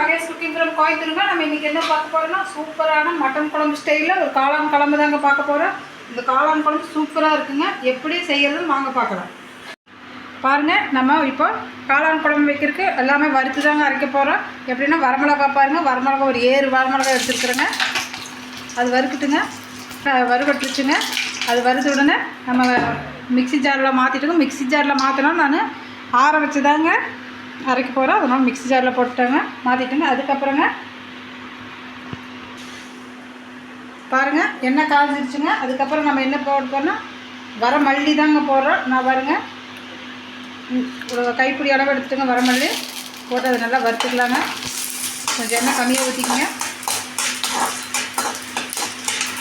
Mahesh cooking from கோயம்புத்தூருங்க. நம்ம இன்றைக்கி என்ன பார்க்க போகிறோம்னா சூப்பரான மட்டன் குழம்பு ஸ்டைலில் ஒரு காளான் குழம்பு தாங்க பார்க்க போகிறோம். இந்த காளான் குழம்பு சூப்பராக இருக்குங்க. எப்படி செய்கிறதுன்னு வாங்க பார்க்கலாம். பாருங்கள், நம்ம இப்போ காளான் குழம்பு வைக்கிறதுக்கு எல்லாமே வறுத்து தாங்க அரைக்க போகிறோம். எப்படின்னா வரமிளகா பாருங்கள், வரமிளகா ஒரு 7 வரமிளகா எடுத்துருக்குறேங்க. அது வறுக்கிட்டுங்க, வறுபட்டுருச்சுங்க. அது வறுத்த உடனே நம்ம மிக்சி ஜாரில் மாற்றிட்டுங்க. மிக்சி ஜாரில் மாற்றினா நான் ஆற வச்சு தாங்க அரைக்க போகிறோம். அதனால் மிக்சி ஜாரில் போட்டுட்டாங்க, மாற்றிட்டுங்க. அதுக்கப்புறங்க பாருங்கள் எண்ணெய் காய்ஞ்சிருச்சுங்க. அதுக்கப்புறம் நம்ம என்ன போட போகிறோம்னா வரமல்லி தாங்க போடுறோம். நான் பாருங்கள் ஒரு கைப்பிடி அளவு எடுத்துட்டுங்க வரமல்லி போட்டு அதை நல்லா வறுத்துக்கலாங்க. கொஞ்சம் எண்ணெய் கம்மியாக ஊற்றிக்கிங்க.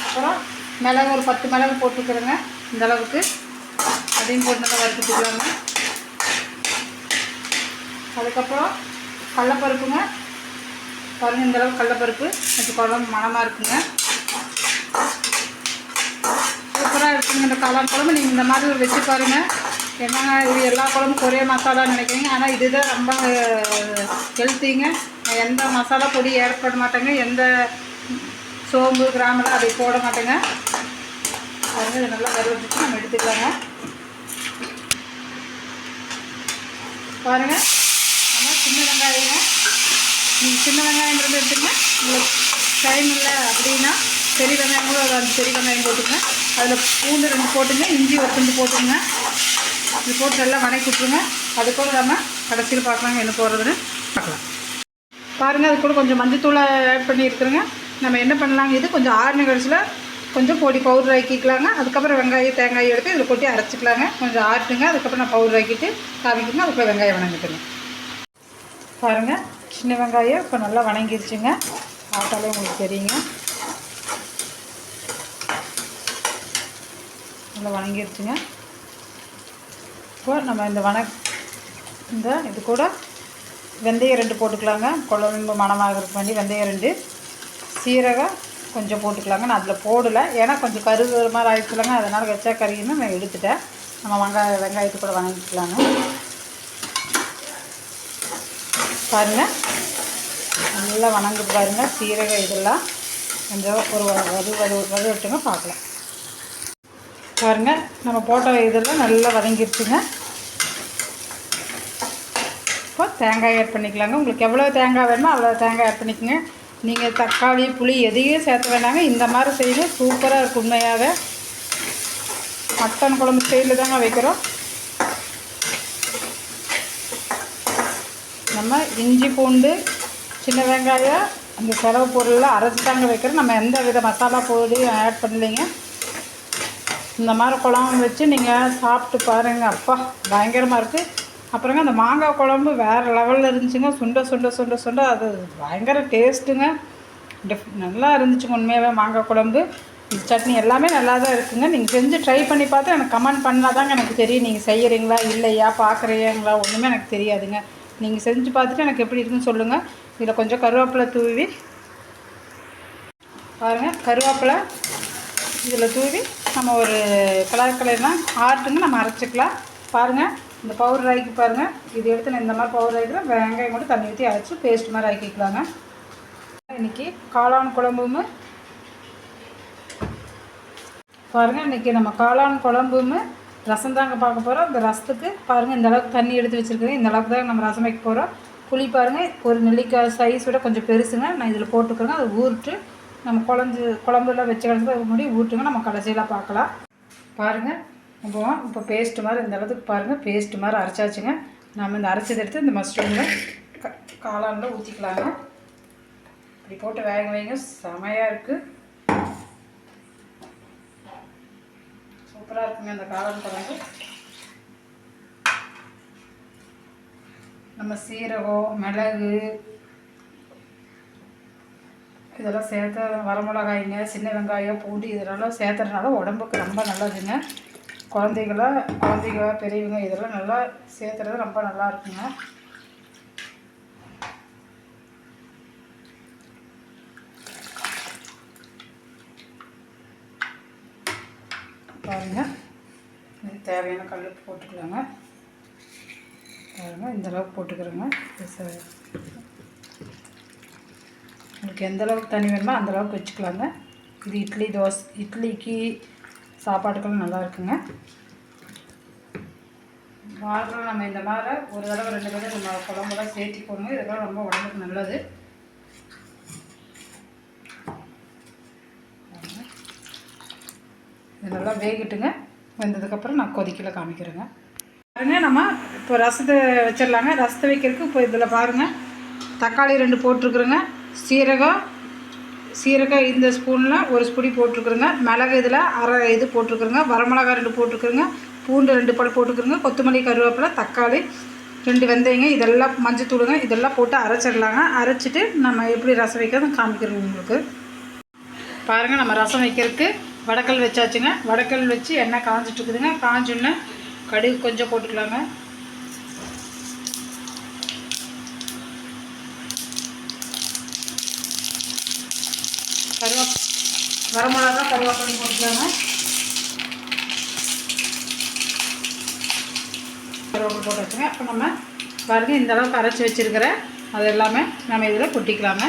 அப்புறம் மிளகு ஒரு 10 மிளகு போட்டுக்கிறேங்க. இந்த அளவுக்கு அதையும் போட்டு நல்லா வறுத்துக்கலாங்க. அதுக்கப்புறம் கடலப்பருப்புங்க. பாருங்கள் இந்த அளவுக்கு கடலப்பருப்பு கொஞ்சம் குழம்பு மணமாக இருக்குங்க. சூப்பராக இருக்குங்க இந்த காளான் குழம்பு. நீங்கள் இந்த மாதிரி வச்சு பாருங்கள். என்னங்க இது எல்லா குழம்பும் ஒரே மசாலான்னு நினைக்கிறீங்க, ஆனால் இதுதான் ரொம்ப ஹெல்த்திங்க. எந்த மசாலா பொடி ஏற்பட மாட்டேங்க, எந்த சோம்பு கிராமெல்லாம் அதை போட மாட்டேங்க. பாருங்கள் இது நல்லா வறுவட்டுட்டு நம்ம எடுத்துக்கலாங்க. பாருங்கள் நம்ம சின்ன வெங்காயங்க, நீங்கள் சின்ன வெங்காயங்கிறது எடுத்துங்க. உங்களுக்கு டைம் இல்லை அப்படின்னா பெரிய வெங்காயம் கூட ஒரு 5 பெரிய வெங்காயம் போட்டுங்க. அதில் பூண்டு 2 போட்டுங்க, இஞ்சி ஒரு 2 போட்டுங்க. இது போட்டு நல்லா வணக்கி விட்ருங்க. அது கூட நம்ம கடைசியில் பார்க்கலாங்க என்ன போடுறதுன்னு பார்க்கலாம். பாருங்கள் அது கூட கொஞ்சம் மஞ்சத்தூளை ஆட் பண்ணியிருக்குறேங்க. நம்ம என்ன பண்ணலாங்க, இது கொஞ்சம் ஆறுன கடைசியில் கொஞ்சம் பொடி பவுடர் ஆக்கிக்கலாங்க. அதுக்கப்புறம் வெங்காயம் தேங்காய் எடுத்து இதில் கொட்டி அரைச்சிக்கலாங்க. கொஞ்சம் ஆட்டுங்க. அதுக்கப்புறம் நான் பவுடர் ஆக்கிட்டு காமிக்குங்க. அதுக்குள்ளே வெங்காயம் வணங்கிட்டுங்க. பாருங்கள் சின்ன வெங்காயம் இப்போ நல்லா வணங்கிருச்சுங்க. ஆட்டாலே உங்களுக்கு தெரியுங்க, நல்லா வணங்கிருச்சுங்க. இப்போ நம்ம இந்த இது கூட வெந்தயம் 2 போட்டுக்கலாங்க. குழம்பு மணமாகிறதுக்கு வேண்டி வெந்தயம் 2, சீரகம் கொஞ்சம் போட்டுக்கலாங்க. நான் அதில் போடலை, ஏன்னா கொஞ்சம் கருகிற மாதிரி ஆகிடுச்சுலாங்க. அதனால் வச்சா கறின்னு நான் எடுத்துட்டேன். நம்ம வெங்காயத்தை கூட வணங்கிக்கலாங்க. பாருங்கள் நல்லா வணங்குது பாருங்கள். சீரகம் இதெல்லாம் கொஞ்சம் ஒரு வறுவட்டுங்க பார்க்கலாம். பாருங்கள் நம்ம போட்ட இதெல்லாம் நல்லா வதங்கிடுச்சுங்க. இப்போ தேங்காய் ஆட் பண்ணிக்கலாங்க. உங்களுக்கு எவ்வளோ தேங்காய் வேணுமோ அவ்வளோ தேங்காய் ஆட் பண்ணிக்கோங்க. நீங்கள் தக்காளி புளி எதையும் சேர்த்து வேணாங்க. இந்த மாதிரி செய்து சூப்பராக இருக்கும். உண்மையாக மட்டன் குழம்பு ஸ்டைலில் தாங்க வைக்கிறோம். நம்ம இஞ்சி பூண்டு சின்ன வெங்காயம் அந்த செலவு பொருளெலாம் அரைச்சி தாங்க வைக்கிறோம். நம்ம எந்த வித மசாலா பொருளையும் ஆட் பண்ணலைங்க. இந்த மாதிரி குழம்பு வச்சு நீங்கள் சாப்பிட்டு பாருங்கள். அப்பா பயங்கரமாக இருக்குது. அப்புறங்க அந்த மாங்காய் குழம்பு வேறு லெவலில் இருந்துச்சுங்க. சுண்ட அது பயங்கர டேஸ்ட்டுங்க. நல்லா இருந்துச்சுங்க உண்மையாகவே மாங்காய் குழம்பு. இந்த சட்னி எல்லாமே நல்லா தான் இருக்குங்க. நீங்கள் செஞ்சு ட்ரை பண்ணி பார்த்து எனக்கு கமெண்ட் பண்ணால் தாங்க எனக்கு தெரியும் நீங்கள் செய்கிறீங்களா இல்லையா பார்க்குறீங்களா ஒன்றுமே எனக்கு தெரியாதுங்க. நீங்கள் செஞ்சு பார்த்துட்டு எனக்கு எப்படி இருக்குன்னு சொல்லுங்கள். இதில் கொஞ்சம் கருவேப்பிலை தூவி பாருங்கள். கருவேப்பிலை இதில் தூவி நம்ம ஒரு கலர்னா ஆட்டுங்க நம்ம அரைச்சிக்கலாம். பாருங்கள் இந்த பவுடர் ஆக்கி பாருங்கள். இது எடுத்து நான் இந்த மாதிரி பவுடர் ஆக்கிக்கிறேன். வெங்காயம் மட்டும் தண்ணி ஊற்றி அரைச்சி பேஸ்ட் மாதிரி ஆக்கிக்கலாங்க. இன்றைக்கி காளான் குழம்பும் பாருங்கள். இன்றைக்கி நம்ம காளான் குழம்பும் ரசம் தாங்க பார்க்க போகிறோம். இந்த ரசத்துக்கு பாருங்கள் இந்த அளவுக்கு தண்ணி எடுத்து வச்சுருக்கேன். இந்த அளவுக்கு தான் நம்ம ரசம் வைக்க போகிறோம். புளி பாருங்கள் ஒரு நெல்லிக்காய் சைஸ் விட கொஞ்சம் பெருசுங்க. நான் இதில் போட்டுக்கிறேங்க. அதை ஊறிட்டு நம்ம குழம்புலாம் வச்சு கடைசியில் முடி ஊட்டுங்க. நம்ம கடைசியில் பார்க்கலாம். பாருங்கள் இப்போ பேஸ்ட்டு மாதிரி இந்த அளவுக்கு பாருங்கள் பேஸ்ட்டு மாதிரி அரைச்சாச்சுங்க. நம்ம இந்த அரைச்சதை எடுத்து இந்த மஸ்ரூமில் காளானில் ஊற்றிக்கலாங்க. இப்படி போட்டு வேக வைங்க. செமையாக இருக்குது, சூப்பராக இருக்குங்க இந்த காளான் குழம்பு. நம்ம சீரகம் மிளகு இதெல்லாம் சேர்த்து வரமிளகாய்ங்க சின்ன வெங்காயம் பூண்டு இதெல்லாம் சேர்த்துறதுனால உடம்புக்கு ரொம்ப நல்லதுங்க. குழந்தைங்க பெரியவங்க இதெல்லாம் நல்லா சேர்த்துறது ரொம்ப நல்லா இருக்குங்க. பாருங்கள் இது தேவையான கல் போட்டுக்கலாங்க. பாருங்கள் இந்த அளவுக்கு போட்டுக்கிறோங்க. உங்களுக்கு எந்தளவுக்கு தண்ணி வேணுமோ அந்தளவுக்கு வச்சுக்கலாங்க. இது இட்லி தோசை இட்லிக்கு சாப்பாட்டுக்கெல்லாம் நல்லா இருக்குங்க. வாரத்தில் நம்ம இந்த மாதிரி ஒரு தடவை 2 தடவை நம்ம குழம்புலாம் சேர்த்திக்கோங்க. இதெல்லாம் ரொம்ப உடம்புக்கு நல்லது. இது நல்லா வேகிட்டுங்க. வெந்ததுக்கப்புறம் நான் கொதிக்கல காமிக்கிறேங்க. பாருங்கள், நம்ம இப்போ ரசத்தை வச்சிடலாங்க. ரசத்தை வைக்கிறதுக்கு இப்போ இதில் பாருங்கள், தக்காளி 2 போட்டிருக்குறேங்க. சீரகம் இந்த ஸ்பூனில் 1 ஸ்பூடி போட்டிருக்குறேங்க. மிளகு இதில் அரை இது போட்டிருக்குறேங்க. வரமிளகா 2 போட்டிருக்குறேங்க. பூண்டு 2 பல் போட்டுக்கிறோங்க. கொத்தமல்லி, கருவேப்பிலை, தக்காளி 2 வெந்தயங்க, இதெல்லாம் மஞ்சத்தூளுங்க, இதெல்லாம் போட்டு அரைச்சிடலாங்க. அரைச்சிட்டு நம்ம எப்படி ரசம் வைக்கிறது காமிக்கிறோங்க உங்களுக்கு. பாருங்கள், நம்ம ரசம் வைக்கிறதுக்கு வடக்கல் வச்சாச்சுங்க. வடக்கல் வச்சு எண்ணெய் காஞ்சிட்ருக்குதுங்க. காஞ்சோன்னு கடுகு கொஞ்சம் போட்டுக்கலாங்க. வரமிளகா, கருவேப்பிலை போட்டுக்கலாங்க. கருவேப்பிலை போட்டு வச்சுங்க. இப்போ நம்ம பாருங்கள், இந்த அளவுக்கு அரைச்சி வச்சுருக்கிற அது எல்லாமே நம்ம இதில் கொட்டிக்கலாங்க.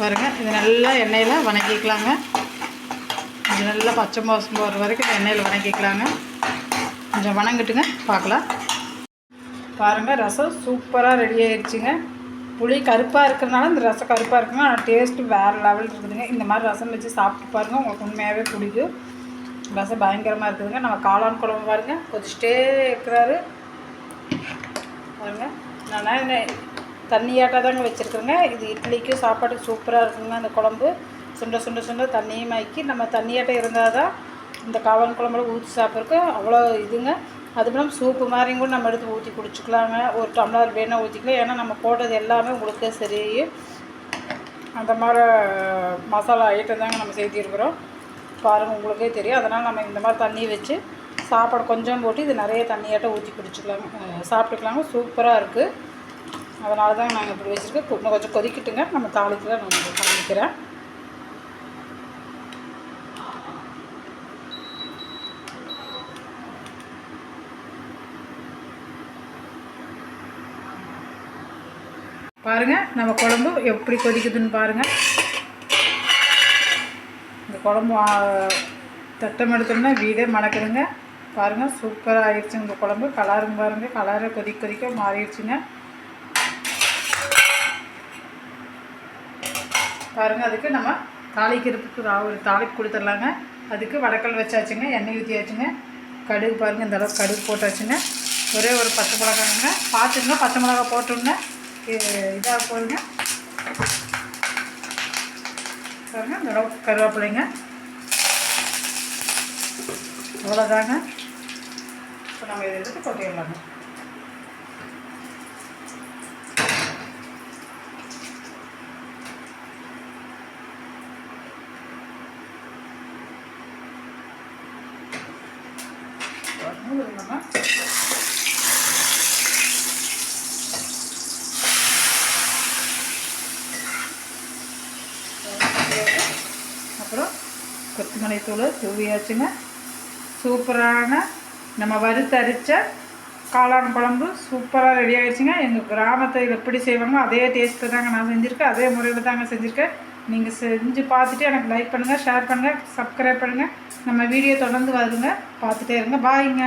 பாருங்கள், இது நல்லா எண்ணெயில் வணக்கிக்கலாங்க. இது நல்லா பச்சை வாசம் போகிற வரைக்கும் எண்ணெயில் வணக்கிக்கலாங்க. கொஞ்சம் வணங்கிட்டுங்க பார்க்கலாம். பாருங்கள், ரசம் சூப்பராக ரெடி ஆகிடுச்சிங்க. புளி கருப்பாக இருக்கிறனால இந்த ரசம் கருப்பாக இருக்குங்க. ஆனால் டேஸ்ட்டு வேறு லெவல் இருக்குதுங்க. இந்த மாதிரி ரசம் வச்சு சாப்பிட்டு பாருங்கள், உங்களுக்கு உண்மையாகவே பிடிக்கும். ரசம் பயங்கரமாக இருக்குதுங்க. நம்ம காளான் குழம்பு பாருங்கள், கொதிச்சிட்டே இருக்கிறாரு பாருங்கள். நான் தண்ணியாட்டாக தாங்க வச்சுருக்குறேங்க. இது இட்லிக்கும் சாப்பாட்டுக்கு சூப்பராக இருக்குங்க. அந்த குழம்பு சுண்ட தண்ணியுமாக்கி நம்ம தண்ணியாட்டம் இருந்தால் தான் இந்த காளான் குழம்புல ஊற்றி சாப்பிட்றதுக்கு அவ்வளோ இதுங்க. அதுவும் சூப்பு மாதிரியும் கூட நம்ம எடுத்து ஊற்றி குடிச்சிக்கலாங்க. ஒரு டம்ளர் வேணால் ஊற்றிக்கலாம். ஏன்னா நம்ம போட்டது எல்லாமே உங்களுக்கு சரி அந்த மாதிரி மசாலா ஐட்டம் தாங்க நம்ம சேர்த்திருக்கிறோம். பாருங்கள், உங்களுக்கே தெரியும். அதனால் நம்ம இந்த மாதிரி தண்ணி வச்சு சாப்பாடு கொஞ்சம் போட்டு இது நிறைய தண்ணியாட்டம் ஊற்றி குடிச்சிக்கலாங்க, சாப்பிட்டுக்கலாங்க. சூப்பராக இருக்குது. அதனால தான் நாங்கள் இப்படி வச்சுருக்கேன். இன்னும் கொஞ்சம் கொதிக்கிட்டுங்க. நம்ம தாளிக்கலாம் நான் காமிக்கிறேன். பாருங்கள், நம்ம குழம்பு எப்படி கொதிக்குதுன்னு பாருங்கள். இந்த குழம்பு தட்டம் எடுத்தோம்னா வீடே மணக்குதுங்க. பாருங்கள், சூப்பராக ஆயிடுச்சுங்க இந்த குழம்பு. கலருங்க பாருங்கள், கலரை கொதிக்க மாறிடுச்சுங்க. பாருங்கள், அதுக்கு நம்ம தாளிக்கிறதுக்கு ஒரு தாளிப்பு கொடுத்துடலாங்க. அதுக்கு வடக்கல் வச்சாச்சுங்க, எண்ணெய் ஊற்றியாச்சுங்க. கடுகு பாருங்கள், இந்த அளவுக்கு கடுகு போட்டாச்சுங்க. ஒரே ஒரு பச்சை மிளகாங்க பார்த்துங்க. பச்சை மிளகா போட்டோம்னா இதாக போடுங்க. பாருங்கள், இந்த அளவுக்கு கருவேப்பிலைங்க. அவ்வளோதாங்க. இப்போ நம்ம இதை எடுத்து கொட்டிடலாங்க. அப்புறம் கொத்தமல்லி தூள் தூவியாச்சுங்க. சூப்பரான நம்ம வறுத்தரிச்ச காளான் குழம்பு சூப்பராக ரெடி ஆகிடுச்சுங்க. எங்கள் கிராமத்தில் எப்படி செய்வாங்க அதே டேஸ்ட்டு தாங்க நான் செஞ்சுருக்கேன். அதே முறையில் தாங்க செஞ்சுருக்கேன். நீங்கள் செஞ்சு பார்த்துட்டு எனக்கு லைக் பண்ணுங்கள், ஷேர் பண்ணுங்கள், சப்ஸ்கிரைப் பண்ணுங்கள். நம்ம வீடியோ தொடர்ந்து வருங்க, பார்த்துட்டே இருங்க. பாய்ங்க.